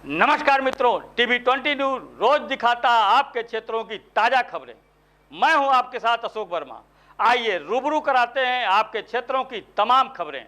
नमस्कार मित्रों, TV 20 news रोज दिखाता आपके क्षेत्रों की ताजा खबरें। मैं हूं आपके साथ अशोक वर्मा। आइए रूबरू कराते हैं आपके क्षेत्रों की तमाम खबरें।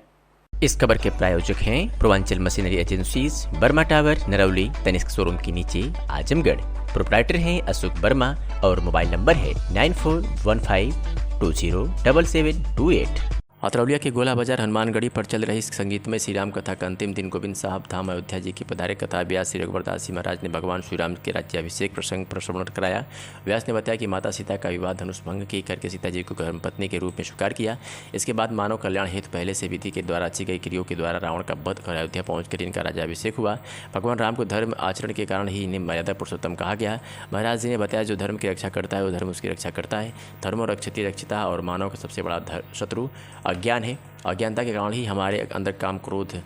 इस खबर के प्रायोजक हैं Purvanchal machinery agencies, Burma tower, Narauli, Tanishq showroom के नीचे, आजमगढ़। प्रोप्राइटर हैं अशोक वर्मा और मोबाइल नंबर है 9415207728। अतरौलिया के गोला बाजार हनुमानगढ़ी पर चल रही संगीतमय श्री राम कथा का अंतिम दिन गोविंद साहब धाम अयोध्या जी की पधारे कथा व्यास श्री रघुवरदास जी महाराज ने भगवान श्री राम के राज्याभिषेक प्रसंग पर श्रवण कराया। व्यास ने बताया कि माता सीता का विवाह धनुष भंग की करके सीता जी को धर्मपत्नी के रूप में स्वीकार किया। इसके बाद मानव कल्याण हेतु पहले से विधि के द्वारा अच्छी गई क्रियों के द्वारा रावण का वध कर अयोध्या पहुंचकर इनका राज्याभिषेक हुआ। भगवान राम को धर्म आचरण के कारण ही इन्हें मर्यादा पुरुषोत्तम कहा गया। महाराज जी ने बताया जो धर्म की रक्षा करता है वो धर्म उसकी रक्षा करता है। धर्मो रक्षति रक्षिता, और मानव का सबसे बड़ा शत्रु अज्ञान है। अज्ञानता के कारण ही हमारे अंदर काम, क्रोध,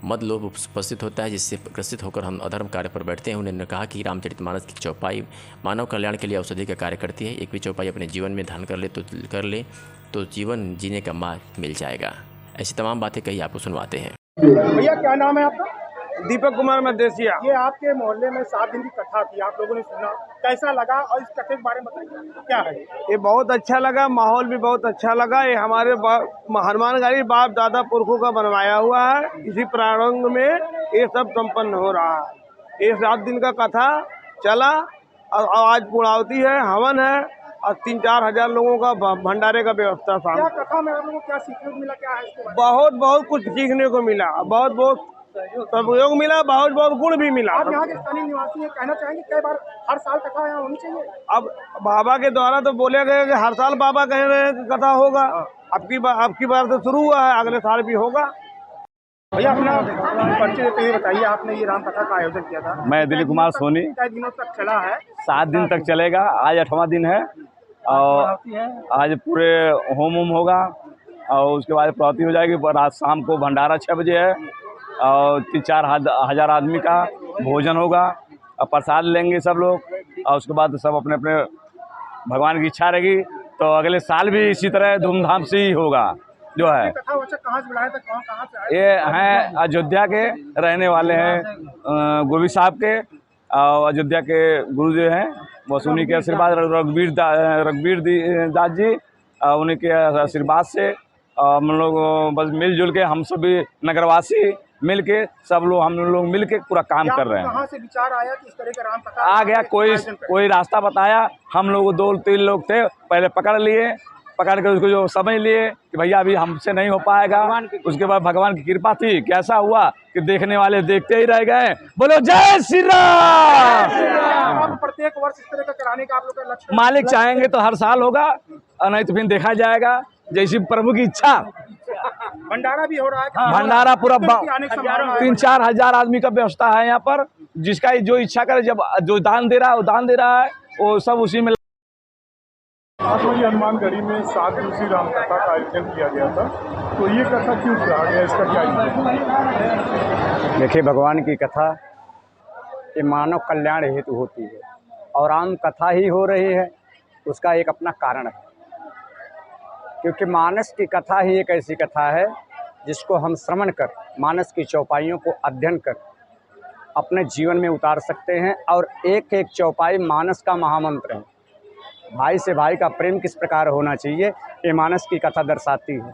मद, लोभ उपस्थित होता है, जिससे ग्रसित होकर हम अधर्म कार्य पर बैठते हैं। उन्होंने कहा कि रामचरितमानस की चौपाई मानव कल्याण के लिए औषधि का कार्य करती है। एक भी चौपाई अपने जीवन में ध्यान कर ले तो जीवन जीने का मार्ग मिल जाएगा। ऐसी तमाम बातें कही आपको सुनवाते हैं। भैया क्या नाम है आपका? दीपक कुमार मदेसिया। ये आपके मोहल्ले में 7 दिन की कथा थी, आप लोगों ने सुना, कैसा लगा और इस कथे के बारे में बताइए, क्या है? ये बहुत अच्छा लगा, माहौल भी बहुत अच्छा लगा। ये हमारे हनुमानगढ़ी बाप दादा पुरखों का बनवाया हुआ है। इसी प्रारंभ में ये सब संपन्न हो रहा है। ये 7 दिन का कथा चला और आज पूर्णावती है, हवन है और 3-4 हजार लोगों का भंडारे का व्यवस्था था। क्या कथा में आप लोगों को क्या सीखने को मिला, क्या है इसके बारे में? बहुत कुछ सीखने को मिला, बहुत सहयोग मिला, बहुत गुण भी मिला। आप यहाँ के स्थानीय निवासी हैं, कहना चाहेंगे कई बार हर साल कथा यहाँ होनी चाहिए? अब बाबा के द्वारा तो बोले गए कि हर साल बाबा कह रहे हैं कि कथा होगा। अब की बार तो शुरू हुआ है, अगले साल भी होगा। भैया अपना परिचय देते हुए बताइए, आपने ये राम कथा का आयोजन किया था। मैं दिलीप कुमार सोनी। कई दिनों तक चला है? 7 दिन तक चलेगा। आज 8वां दिन है और आज पूरे होम होगा और उसके बाद प्रवृत्ति हो जाएगी। रात शाम को भंडारा 6 बजे है और 3-4 हजार आदमी का भोजन होगा और प्रसाद लेंगे सब लोग। और उसके बाद सब अपने अपने भगवान की इच्छा रहेगी तो अगले साल भी इसी तरह धूमधाम से ही होगा। जो है कहाँ से बुलाया था, कहाँ से आए? ये हैं अयोध्या के रहने वाले हैं, गोविंद साहब के, और अयोध्या के गुरु जो हैं बस उन्हीं के आशीर्वाद, रघुवीर दास जी, उन्हीं के आशीर्वाद से हम लोग बस मिलजुल के, हम सभी नगरवासी मिल के, सब लोग हम लोग मिल के पूरा काम कर रहे हैं। कहाँ से विचार आया कि इस तरह का राम कथा आ गया, कोई रास्ता बताया, हम लोग 2-3 लोग थे, पहले पकड़ के उसको जो समझ लिए कि भैया अभी हमसे नहीं हो पाएगा। उसके बाद भगवान की कृपा थी, कैसा हुआ कि देखने वाले देखते ही रह गए। बोलो जय श्री राम। प्रत्येक वर्ष इस तरह का कराने का आप लोग का लक्ष्य? मालिक चाहेंगे तो हर साल होगा और नहीं तो फिर देखा जाएगा, जैसी प्रभु की इच्छा। भंडारा भी हो रहा है? भंडारा पूरा 3-4 हजार आदमी का व्यवस्था है यहाँ पर। जिसका जो इच्छा करे, जब जो दान दे रहा है वो दान दे रहा है, वो सब उसी में। आज वही हनुमानगढ़ी में 7 दिवसीय राम कथा का आयोजन किया गया था, तो ये कथा क्यों कहा गया, इसका क्या है? देखिए, भगवान की कथा ये मानव कल्याण हेतु होती है और राम कथा ही हो रही है, उसका एक अपना कारण है। क्योंकि मानस की कथा ही एक ऐसी कथा है जिसको हम श्रवण कर, मानस की चौपाइयों को अध्ययन कर अपने जीवन में उतार सकते हैं। और एक एक चौपाई मानस का महामंत्र है। भाई से भाई का प्रेम किस प्रकार होना चाहिए, ये मानस की कथा दर्शाती है।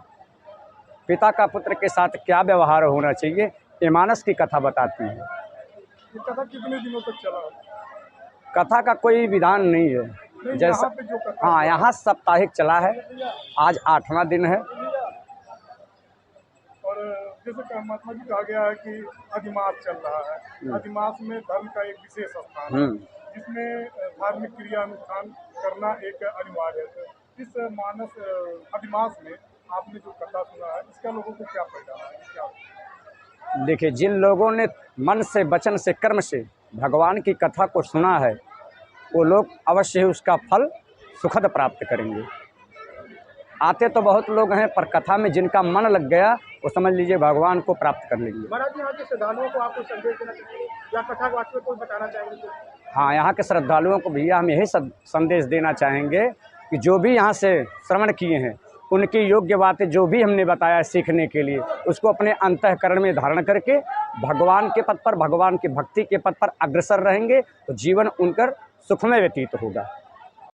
पिता का पुत्र के साथ क्या व्यवहार होना चाहिए, ये मानस की कथा बताती है। ये कथा कितने दिनों तक चला? कथा का कोई विधान नहीं है। जैसा हाँ, यहाँ साप्ताहिक चला है, आज 8वां दिन है। और जैसे महात्मा जी कहा गया है कि अधिमास चल रहा है, अधिमास में धर्म का एक विशेष स्थान है जिसमें धार्मिक क्रिया अनुष्ठान करना एक अनिवार्य है। इस मानस अधिमास में आपने जो कथा सुना है, इसका लोगों को क्या फायदा है, क्या? देखिए, जिन लोगों ने मन से, वचन से, कर्म से भगवान की कथा को सुना है, वो लोग अवश्य ही उसका फल सुखद प्राप्त करेंगे। आते तो बहुत लोग हैं, पर कथा में जिनका मन लग गया वो समझ लीजिए भगवान को प्राप्त कर लेंगे। महाराज, यहाँ के श्रद्धालुओं को आपको संदेश देना चाहिए या कथा के वास्तव को बताना चाहेंगे? हाँ, यहाँ के श्रद्धालुओं को भैया हम यही संदेश देना चाहेंगे कि जो भी यहाँ से श्रवण किए हैं उनकी योग्य बातें जो भी हमने बताया सीखने के लिए, उसको अपने अंतःकरण में धारण करके भगवान के पथ पर, भगवान की भक्ति के पथ पर अग्रसर रहेंगे तो जीवन उनका सुखमय व्यतीत होगा।